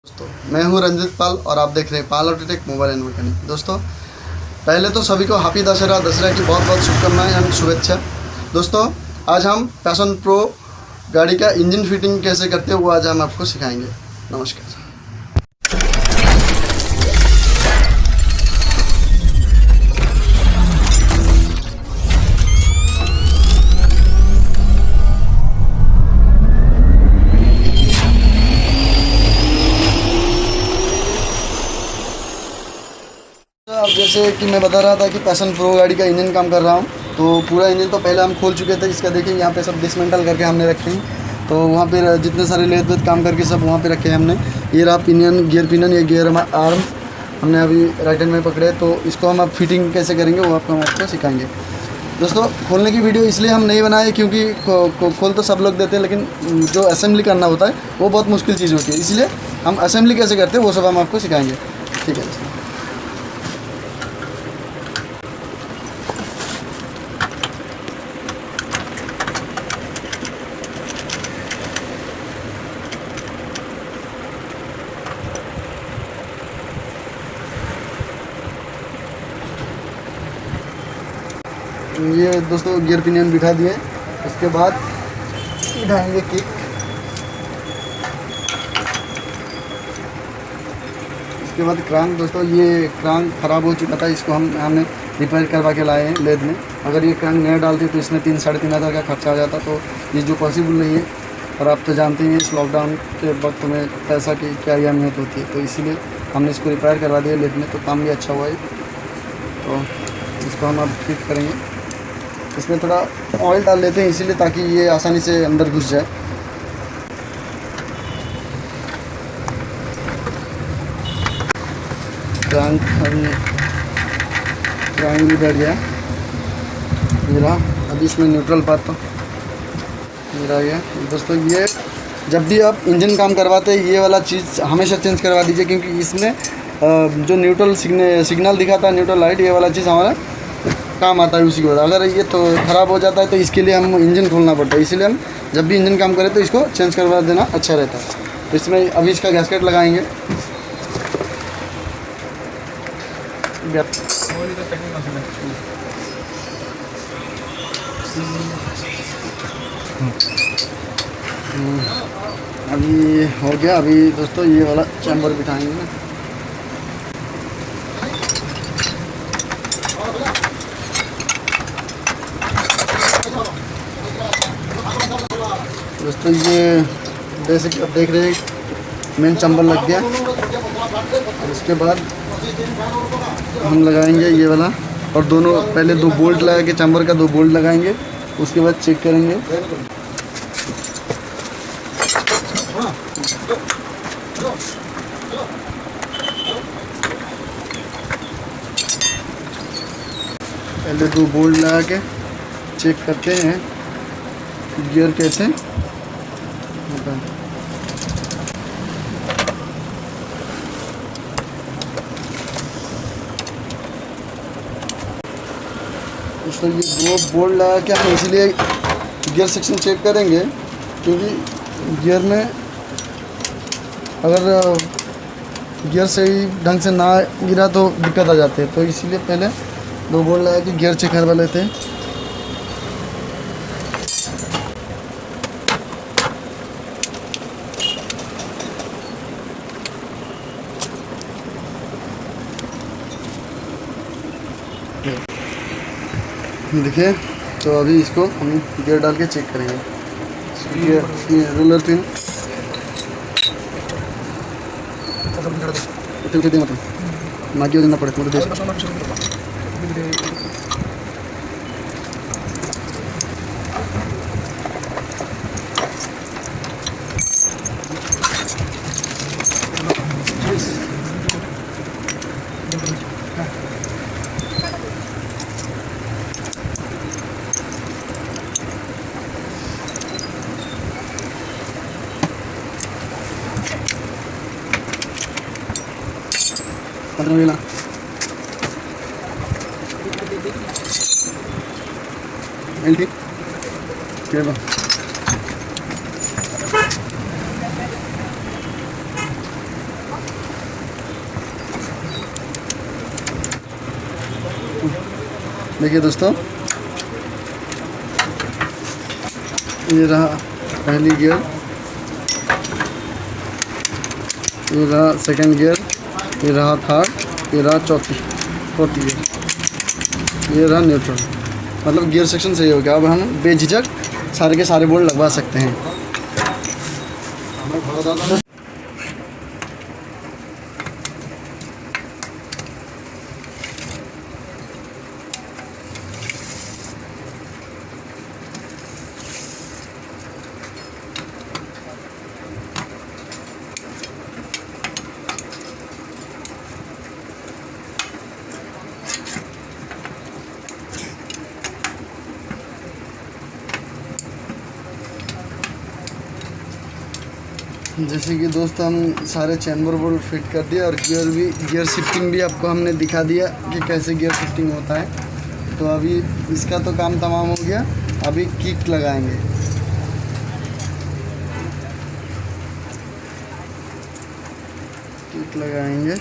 दोस्तों मैं हूं रंजित पाल और आप देख रहे हैं पाल ऑटोटेक मोबाइल एंड मैकेनिक। दोस्तों पहले तो सभी को हैप्पी दशहरा की बहुत बहुत शुभकामनाएं एंड शुभेच्छा। दोस्तों आज हम पैशन प्रो गाड़ी का इंजन फिटिंग कैसे करते हैं वो आज हम आपको सिखाएंगे। नमस्कार। अब जैसे कि मैं बता रहा था कि पैशन प्रो गाड़ी का इंजन काम कर रहा हूँ, तो पूरा इंजन तो पहले हम खोल चुके थे। इसका देखिए यहाँ पे सब डिसमेंटल करके हमने रखे हैं। तो वहाँ पे जितने सारे लेद वेद काम करके सब वहाँ पे रखे हैं हमने। ये रहा पिनियन, गियर पिनियन, ये गियर आर्म हमने अभी राइट हैंड में पकड़े। तो इसको हम अब फिटिंग कैसे करेंगे वो आपको सिखाएंगे। दोस्तों खोलने की वीडियो इसलिए हम नहीं बनाए क्योंकि खोल तो सब लोग देते हैं, लेकिन जो असेंबली करना होता है वो बहुत मुश्किल चीज़ होती है। इसलिए हम असेंबली कैसे करते हैं वो सब हम आपको सिखाएँगे। ठीक है। ये दोस्तों गियर पिनियन बिठा दिए। उसके बाद बिठाएंगे किक। इसके बाद क्रांक। दोस्तों ये क्रांक ख़राब हो चुका था, इसको हमने रिपेयर करवा के लाए हैं लेद में। अगर ये क्रांक नया डालते तो इसमें 3-3.5 हज़ार का खर्चा आ जाता, तो ये जो पॉसिबल नहीं है। और आप तो जानते हैं इस लॉकडाउन के वक्त में पैसा की क्या अहमियत होती है, तो इसीलिए हमने इसको रिपेयर करवा दिया लेद में। तो काम भी अच्छा हुआ है। तो इसको हम अब फिट करेंगे। इसमें थोड़ा ऑयल डाल लेते हैं इसीलिए, ताकि ये आसानी से अंदर घुस जाए। क्रांक भी बैठ गया मेरा। अभी इसमें न्यूट्रल पार्ट तो मेरा गया। दोस्तों ये जब भी आप इंजन काम करवाते हैं ये वाला चीज़ हमेशा चेंज करवा दीजिए, क्योंकि इसमें जो न्यूट्रल सिग्नल दिखाता है, न्यूट्रल लाइट, ये वाला चीज़ हमारा काम आता है उसी के बाद। अगर ये तो ख़राब हो जाता है तो इसके लिए हम इंजन खोलना पड़ता है। इसीलिए हम जब भी इंजन काम करें तो इसको चेंज करवा देना अच्छा रहता है। तो इसमें अभी इसका गैसकेट लगाएंगे। अभी हो गया। अभी दोस्तों ये वाला चैम्बर बिठाएंगे ना। दोस्तों ये बेसिक अब देख रहे हैं मेन चैम्बर लग गया। उसके बाद हम लगाएंगे ये वाला, और दोनों पहले 2 बोल्ट लगा के चैम्बर का 2 बोल्ट लगाएंगे। उसके बाद चेक करेंगे। पहले 2 बोल्ट लगा के चेक करते हैं गियर कैसे होता है। तो ये 2 बोल्ट लगा के हम इसीलिए गियर सेक्शन चेक करेंगे, क्योंकि गियर में अगर गियर सही ढंग से ना गिरा तो दिक्कत आ जाती है। तो इसीलिए पहले 2 बोल्ट लगा के गियर चेक करवा लेते हैं। देखिए तो अभी इसको हम गियर डाल के चेक करेंगे। गियर रोलर पिन ना क्यों देना पड़े Pantang LT Coba. देखिए दोस्तों, ये रहा पहली गियर, ये रहा सेकंड गियर, ये रहा थर्ड, ये रहा फोर्थ गियर, ये रहा न्यूट्रल। मतलब गियर सेक्शन सही हो गया। अब हम बेझिझक सारे के सारे बोल्ट लगवा सकते हैं। जैसे कि दोस्त हम सारे चैम्बर बोल्ट फिट कर दिए और गियर शिफ्टिंग भी आपको हमने दिखा दिया कि कैसे गियर शिफ्टिंग होता है। तो अभी इसका तो काम तमाम हो गया। अभी किक लगाएंगे। किक लगाएंगे।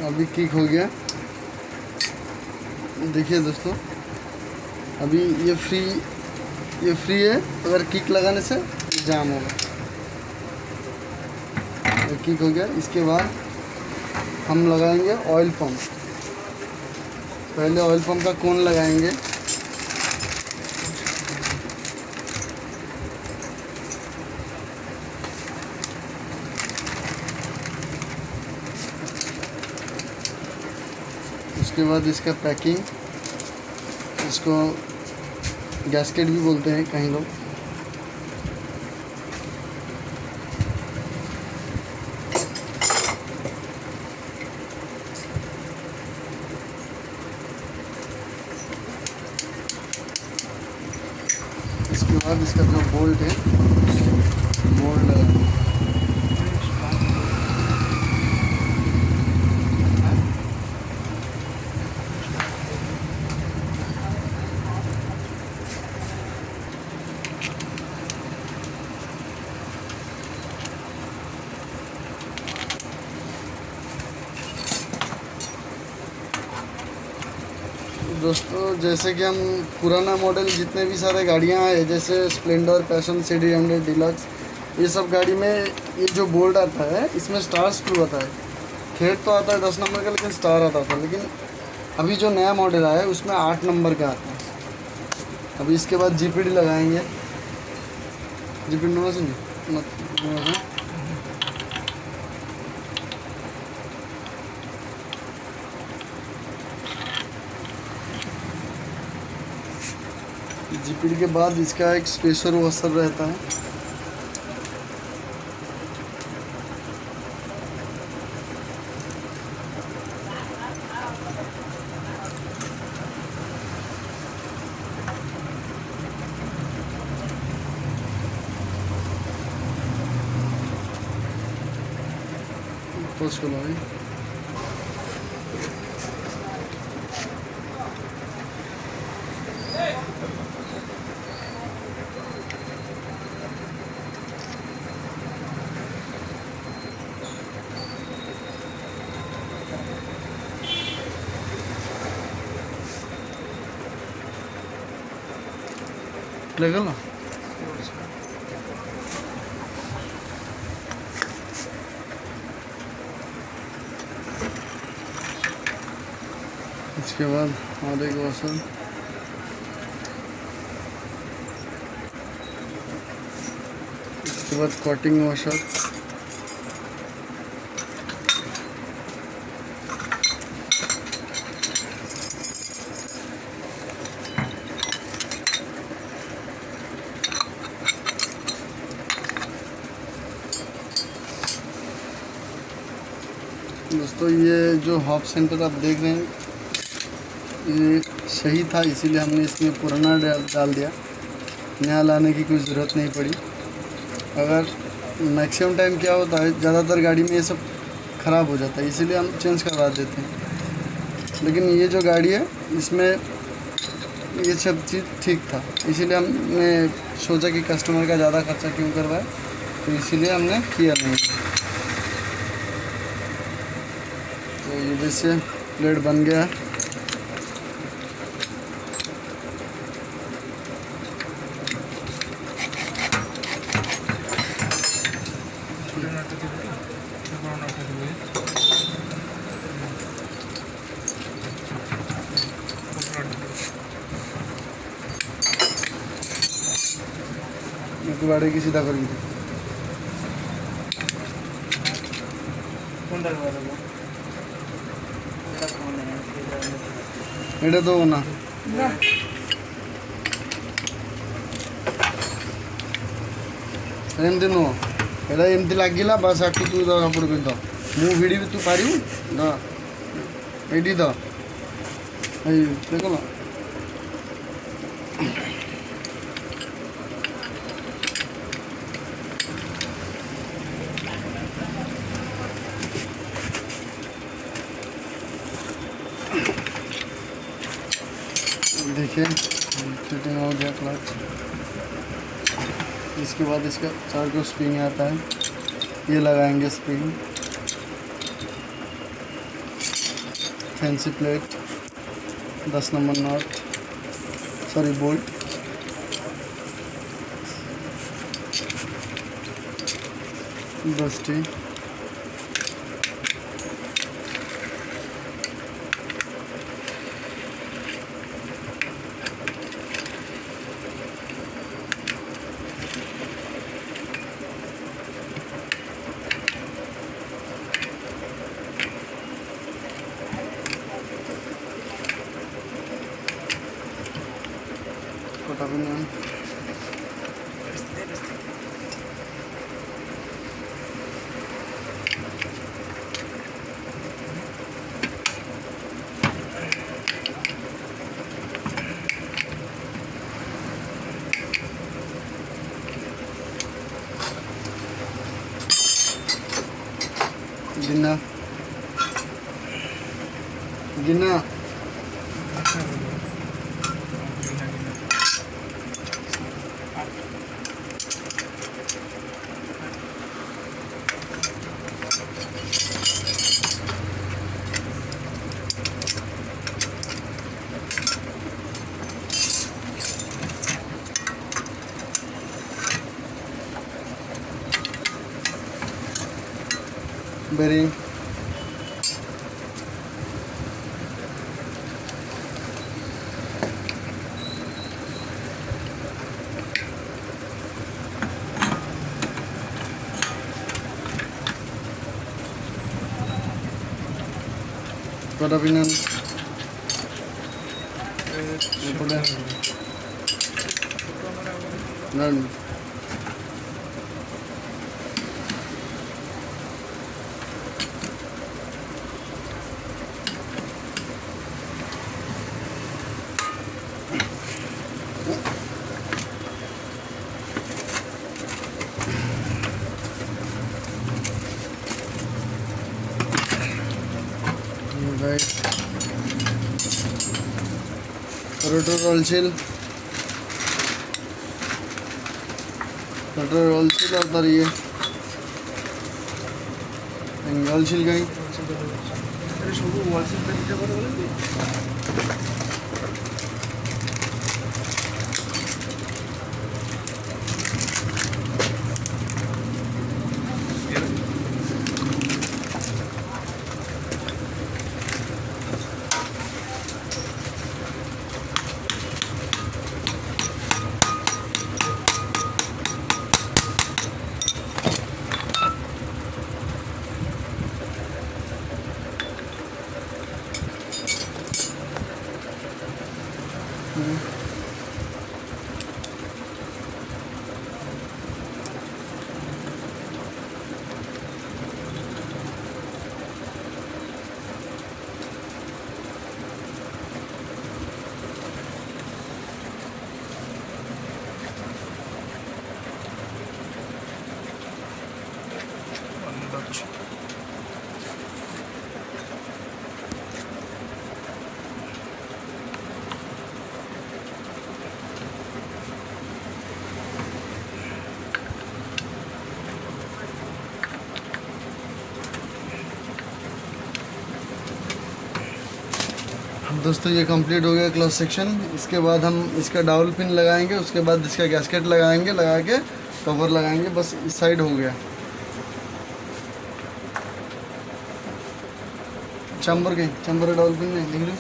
अभी किक हो गया। देखिए दोस्तों, अभी ये फ्री है। अगर किक लगाने से जाम होगा। ये किक हो गया। इसके बाद हम लगाएंगे ऑयल पंप। पहले ऑयल पंप का कोन लगाएंगे। उसके बाद इसका पैकिंग, इसको गैस्केट भी बोलते हैं कहीं लोग। इसके बाद इसका जो बोल्ट है, बोल्ट लगाएंगे। दोस्तों, जैसे कि हम पुराना मॉडल जितने भी सारे गाड़ियां हैं, जैसे स्प्लेंडर, पैशन, CD100 डिलक्स, ये सब गाड़ी में ये जो बोल्ट आता है, इसमें स्टार स्क्रू आता है। थ्रेड तो आता है 10 नंबर का, लेकिन स्टार आता था। लेकिन अभी जो नया मॉडल आया है उसमें 8 नंबर का आता है। अभी इसके बाद GPD लगाएंगे। GPD नोड़ा से GPD के बाद इसका एक स्पेशर वॉशर रहता है। तो उसको लगाएं। देखो ना। इसके बाद और एक वॉशर, इसके बाद कटिंग वॉशर, दोस्तों ये जो हॉप सेंटर आप देख रहे हैं ये सही था, इसीलिए हमने इसमें पुराना डाल दिया, नया लाने की कोई ज़रूरत नहीं पड़ी। अगर मैक्सिमम टाइम क्या होता है, ज़्यादातर गाड़ी में ये सब ख़राब हो जाता है, इसीलिए हम चेंज करवा देते हैं। लेकिन ये जो गाड़ी है इसमें ये सब चीज़ ठीक था, इसीलिए हमने सोचा कि कस्टमर का ज़्यादा खर्चा क्यों करवाए, तो इसीलिए हमने किया नहीं। तो ये जैसे प्लेट बन गया है, गाड़ी की सीधा कर एटा तो ना एमती नुह एटा एमती लगिला बस आखि तू सपोर्ट कर दो मु भिड़ी तू पारू ना एटी तो देख ना देखिए फिटिंग हो गया क्लच। इसके बाद इसका 4 को स्प्रिंग आता है, ये लगाएंगे spring, fancy plate, 10 number not sorry bolt, dusty, गिना गिना bearing What opinion? None. Right. Rotor roll seal. Rotor roll seal और ये roll seal गई। अरे शुरू roll seal पे क्या बोले बोले? 1 दोस्तों ये कंप्लीट हो गया क्लॉथ सेक्शन। इसके बाद हम इसका डाउल पिन लगाएंगे, उसके बाद इसका गैस्केट लगाएंगे, लगा के कवर लगाएंगे। बस इस साइड हो गया। चंबर डाउल पिन नहीं लिख लो।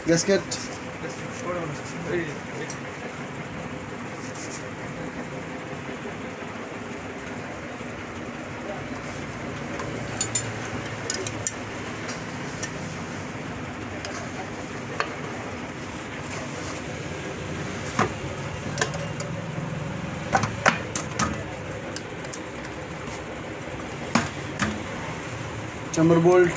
गैस्केट चंबर बोल्ट,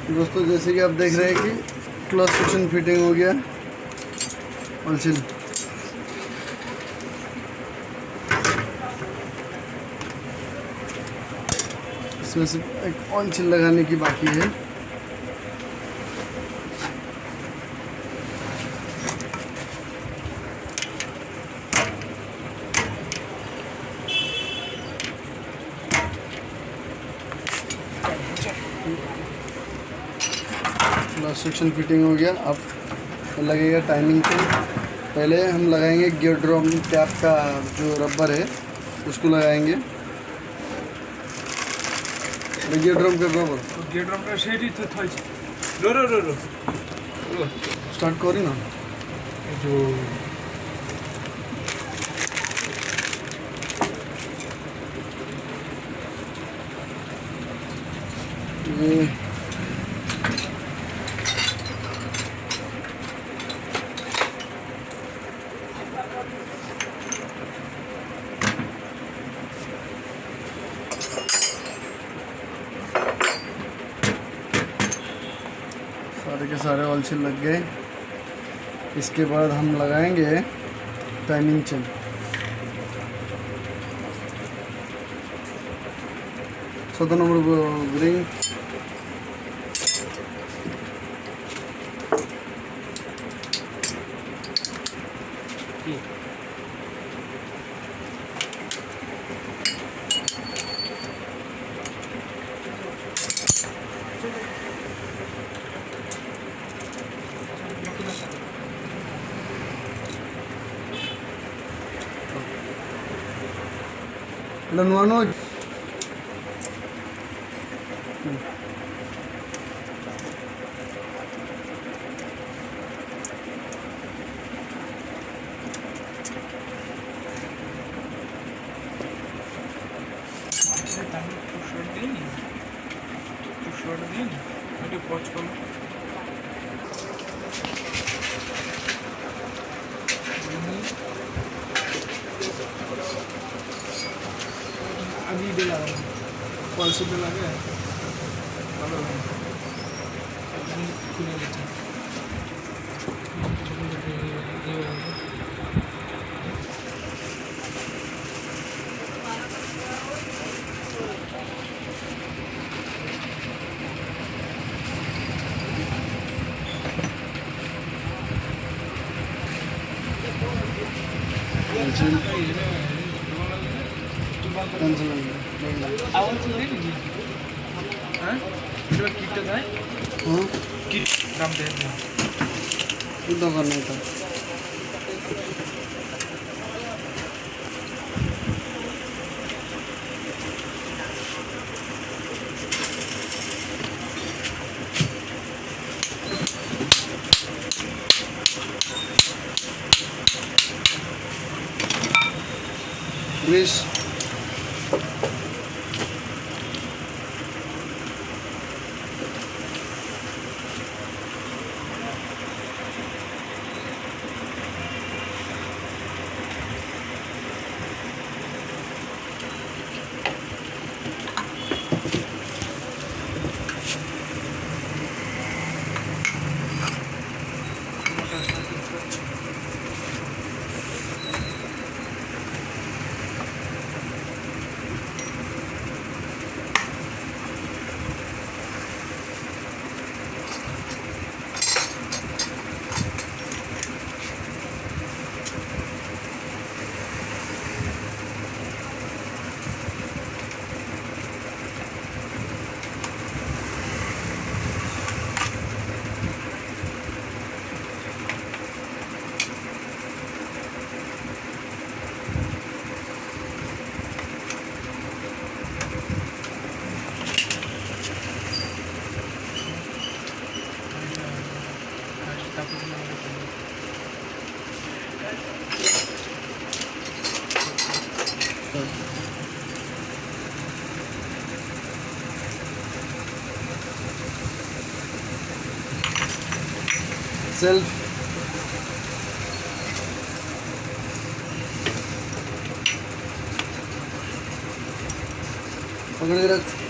दोस्तों जैसे कि आप देख रहे हैं कि क्लॉथ सेक्शन फिटिंग हो गया। ऑयल सील इसमें से एक ऑयल सील लगाने की बाकी है। क्लॉथ सेक्शन फिटिंग हो गया। अब लगेगा टाइमिंग पे। पहले हम लगाएंगे गियर ड्रम कैप का जो रबर है उसको लगाएंगे। गियर ड्रम का रबर गियर ड्रम का सेट ही तो था। रो रो रो रो स्टार्ट करी ना जो ये सारे के सारे ऑयल सील लग गए। इसके बाद हम लगाएंगे टाइमिंग चेन। सौ नंबर रिंग नुआनो अभी दिला पॉलिसी दिला गया खुले लेते कैंसिल कैंसिल आवाज सुनते नहीं हाँ इधर किट था हाँ किट दाम दे इतना करना था ग्रीस सेल्फ पकड़ के रख